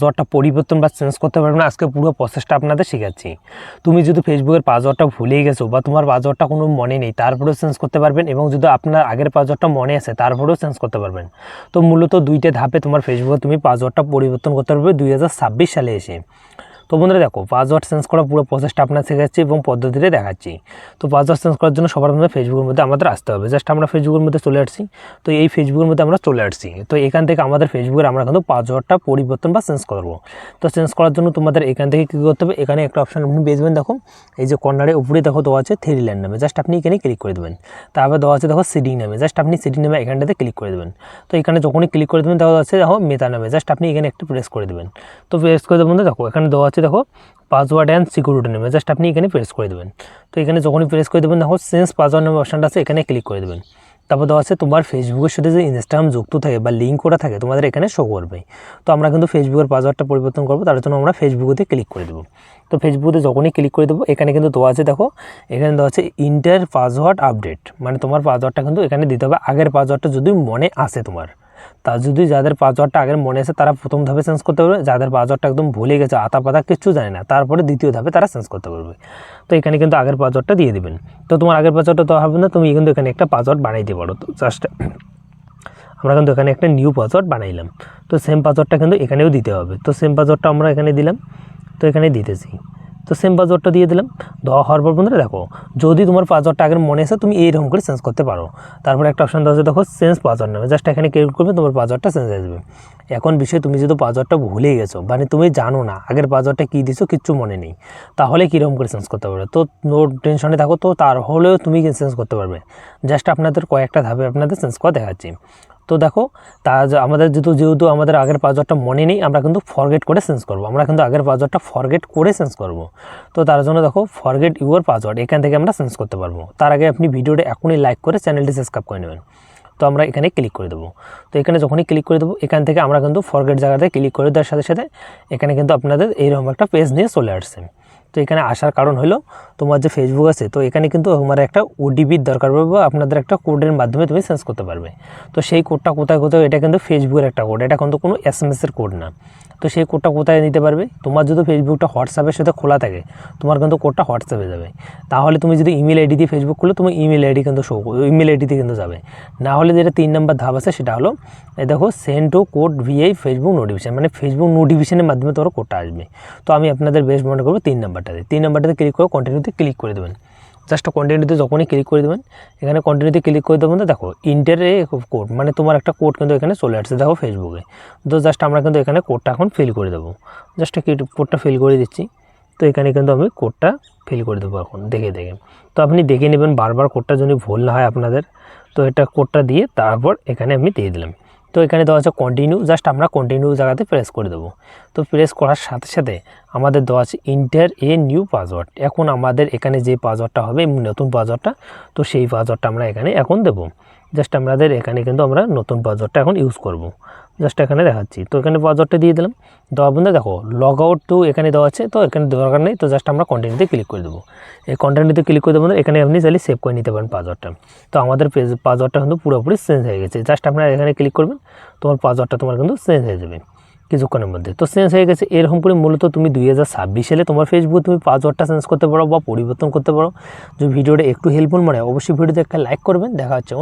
পাসওয়ার্ডটা পরিবর্তন বা চেঞ্জ করতে পারবে না। আজকে পুরো প্রসেসটা আপনাদের শেখাচ্ছি। তুমি যদি ফেসবুকের পাসওয়ার্ডটা ভুলে গেছো বা তোমার পাসওয়ার্ডটা কোনো মনে নেই, তারপরেও চেঞ্জ করতে পারবেন, এবং যদি আপনার আগের পাসওয়ার্ডটা মনে আছে তারপরেও চেঞ্জ করতে পারবেন। তো মূলত দুইটা ধাপে তোমার ফেসবুকে তুমি পাসওয়ার্ডটা পরিবর্তন করতে পারবে 2026 সালে এসে। তো বন্ধুরা দেখো, পাসওয়ার্ড চেঞ্জ করার পুরো প্রসেসটা আপনার শেখাচ্ছি এবং পদ্ধতিতে দেখাচ্ছি। তো পাসওয়ার্ড চেঞ্জ করার জন্য সবার মধ্যে ফেসবুকের মধ্যে আমাদের আসতে হবে। জাস্ট আমরা ফেসবুকের মধ্যে চলে আসছি। তো এই ফেসবুকের মধ্যে আমরা চলে আসছি। তো এখান থেকে আমাদের ফেসবুকের আমরা কিন্তু পাসওয়ার্ডটা পরিবর্তন বা চেঞ্জ করবো। তো চেঞ্জ করার জন্য তোমাদের এখান থেকে কী করতে হবে, এখানে একটা অপশান আপনি পেয়ে যাবেন। দেখো এই যে কর্নারে উপরে দেখো দেওয়া আছে 3 লাইন নামে, জাস্ট আপনি এখানে ক্লিক করে দেবেন। তারপর দেওয়া আছে দেখো সিডিং নামে, জাস্ট আপনি সিডিং নামে এখানটাতে ক্লিক করে দেবেন। তো এখানে যখনই ক্লিক করে দেবেন দেওয়া আছে দেখো মেটা নামে, জাস্ট আপনি এখানে একটু প্রেস করে দেবেন। তো প্রেস করে দেবেন, দেখো এখানে দেওয়া আছে দেখো পাসওয়ার্ড অ্যান্ড সিকিউরিটি নেমে, জাস্ট আপনি এখানে প্রেস করে দেবেন। তো এখানে যখনই প্রেস করে দেবেন দেখো চেঞ্জ পাসওয়ার্ড নামে অপশানটা আছে, এখানে ক্লিক করে দেবেন। তারপর দেওয়া আছে তোমার ফেসবুকের সাথে যে ইনস্টাগ্রাম যুক্ত থাকে বা লিঙ্ক করা থাকে তোমাদের এখানে শো করবে। তো আমরা কিন্তু ফেসবুকের পাসওয়ার্ডটা পরিবর্তন করবো, তার জন্য আমরা ফেসবুকেতে ক্লিক করে দেবো। তো ফেসবুকে যখনই ক্লিক করে দেবো এখানে কিন্তু দেওয়া আছে দেখো, এখানে দেওয়া আছে ইন্টার পাসওয়ার্ড আপডেট, মানে তোমার পাসওয়ার্ডটা কিন্তু এখানে দিতে হবে আগের পাসওয়ার্ডটা যদি মনে আসে তোমার। তা যদি যাদের পাসওয়ার্ডটা আগের মনে আছে তারা প্রথম ধাপে চেঞ্জ করতে পারবে, যাদের পাসওয়ার্ডটা একদম ভুলে গেছে আতা পাতা কিছু জানে না তারপরে দ্বিতীয় ধাপে তারা চেঞ্জ করতে পারবে। তো এখানে কিন্তু আগের পাসওয়ার্ডটা দিয়ে দেবেন। তো তোমার আগের পাসওয়ার্ডটা তো হবে না, তুমি কিন্তু এখানে একটা পাসওয়ার্ড বানাইতে পারো। তো জাস্ট আমরা কিন্তু এখানে একটা নিউ পাসওয়ার্ড বানাইলাম। তো সেম পাসওয়ার্ডটা কিন্তু এখানেও দিতে হবে। তো সেম পাসওয়ার্ডটা আমরা এখানে দিলাম, তো এখানে দিতেছি। তো সেম পাসওয়ার্ডটা দিয়ে দিলাম। দেওয়া হওয়ার পর বন্ধুরা দেখো, যদি তোমার পাসওয়ার্ডটা আগের মনে আসে তুমি এইরকম করে চেঞ্জ করতে পারো। তারপরে একটা অপশান দেওয়া আছে দেখো চেঞ্জ পাসওয়ার্ড নামে, জাস্ট এখানে ক্লিক করবে, তোমার পাসওয়ার্ডটা চেঞ্জ হয়ে যাবে। এখন বিষয়, তুমি যদি পাসওয়ার্ডটা ভুলে গেছো মানে তুমি জানো না আগের পাসওয়ার্ডটা কী দিছো কিচ্ছু মনে নেই, তাহলে কীরকম করে চেঞ্জ করতে পারবে? তো নো টেনশনে থাকো, তো তার হলেও তুমি চেঞ্জ করতে পারবে। জাস্ট আপনাদের কয়েকটা ধাপে আপনাদের চেঞ্জ করা দেখাচ্ছি। তো দেখো, আমাদের যেহেতু আমাদের আগের পাসওয়ার্ডটা মনে নেই, আমরা কিন্তু ফরগেট করে চেঞ্জ করবো। আমরা কিন্তু আগের পাসওয়ার্ডটা ফরগেট করে চেঞ্জ করবো। তো তার জন্য দেখো ফরগেট ইউর পাসওয়ার্ড, এখান থেকে আমরা চেঞ্জ করতে পারবো। তার আগে আপনি ভিডিওটা এখনই লাইক করে চ্যানেলটি সাবস্ক্রাইব করে নেবেন। তো আমরা এখানে ক্লিক করে দেবো। তো এখানে যখনই ক্লিক করে দেবো এখান থেকে আমরা কিন্তু ফরগেট জায়গাতে ক্লিক করে দেওয়ার সাথে সাথে এখানে কিন্তু আপনাদের এইরকম একটা পেজ নিয়ে চলে আসছে। তো এখানে আসার কারণ হলো তোমার যে ফেসবুক আছে, তো এখানে কিন্তু তোমার একটা ওটিপির দরকার পড়বে বা আপনাদের একটা কোডের মাধ্যমে তুমি চেঞ্জ করতে পারবে। তো সেই কোডটা কোথায় কোথায়, এটা কিন্তু ফেসবুকের একটা কোড, এটা কিন্তু কোনো এসএমএসের কোড না। তো সেই কোডটা কোথায় নিতে পারবে, তোমার যদি ফেসবুকটা হোয়াটসঅ্যাপের সাথে খোলা থাকে তোমার কিন্তু কোডটা হোয়াটসঅ্যাপে যাবে। তাহলে তুমি যদি ইমেল আইডি দিয়ে ফেসবুক খুলো তুমি ইমেল আইডি কিন্তু ইমেল আইডিতে কিন্তু যাবে। না হলে যেটা 3 নম্বর ধাপ আছে সেটা হলো এই দেখো send to code via Facebook notification, মানে ফেসবুক নোটিফিকেশনের মাধ্যমে তোমার কোডটা আসবে। তো আমি আপনাদের বেশ মনে করবো 3 নাম্বারটাতে ক্লিক করে কন্টিনিউতে ক্লিক করে দেবেন। জাস্ট কন্টিনিউতে যখনই ক্লিক করে দেবেন, এখানে কন্টিনিউতে ক্লিক করে দেবেন, তো দেখো ইন্টার এ কোড, মানে তোমার একটা কোড কিন্তু এখানে চলে আসছে দেখো ফেসবুকে। তো জাস্ট আমরা কিন্তু এখানে কোডটা এখন ফিল করে দেবো। জাস্ট কোডটা ফিল করে দিচ্ছি। তো এখানে কিন্তু আমি কোডটা ফিল করে দেবো এখন দেখে। তো আপনি দেখে নেবেন বারবার কোডটা যদি ভুল না হয় আপনাদের। তো এটা কোডটা দিয়ে তারপর এখানে আমি দিয়ে দিলাম। তো এখানে দেওয়া আছে কন্টিনিউ, জাস্ট আমরা কন্টিনিউ জায়গাতে প্রেস করে দেবো। তো প্রেস করার সাথে সাথে আমাদের দেওয়া আছে ইন্টার এ নিউ পাসওয়ার্ড। এখন আমাদের এখানে যে পাসওয়ার্ডটা হবে নতুন পাসওয়ার্ডটা, তো সেই পাসওয়ার্ডটা আমরা এখানে এখন দেবো। জাস্ট আমাদের এখানে কিন্তু আমরা নতুন পাসওয়ার্ডটা এখন ইউজ করব। জাস্ট এখানে দেখাচ্ছি। তো এখানে পাসওয়ার্ডটা দিয়ে দিলাম। দেওয়ার বন্ধু দেখো লগ আউট টু এখানে দেওয়া আছে, তো এখানে দরকার নেই। তো জাস্ট আমরা কন্টিনিউতে ক্লিক করে দেবো। এই কন্টিনিউতে ক্লিক করে দেবো, এখানে আপনি চাইলে সেভ করে নিতে পারেন পাসওয়ার্ডটা। তো আমাদের পাসওয়ার্ডটা কিন্তু পুরোপুরি চেঞ্জ হয়ে গেছে। জাস্ট আপনারা এখানে ক্লিক করবেন, তোমার পাসওয়ার্ডটা তোমার কিন্তু চেঞ্জ হয়ে যাবে কিছুক্ষণের মধ্যে। তো চেঞ্জ হয়ে গেছে। এরকম করে মূলত তুমি 2026 সালে তোমার ফেসবুক তুমি পাসওয়ার্ডটা চেঞ্জ করতে পারো বা পরিবর্তন করতে পারো। যদি ভিডিওটা একটু হেল্পফুল মনে হয় অবশ্যই ভিডিওতে একটা লাইক করবেন। দেখা হচ্ছে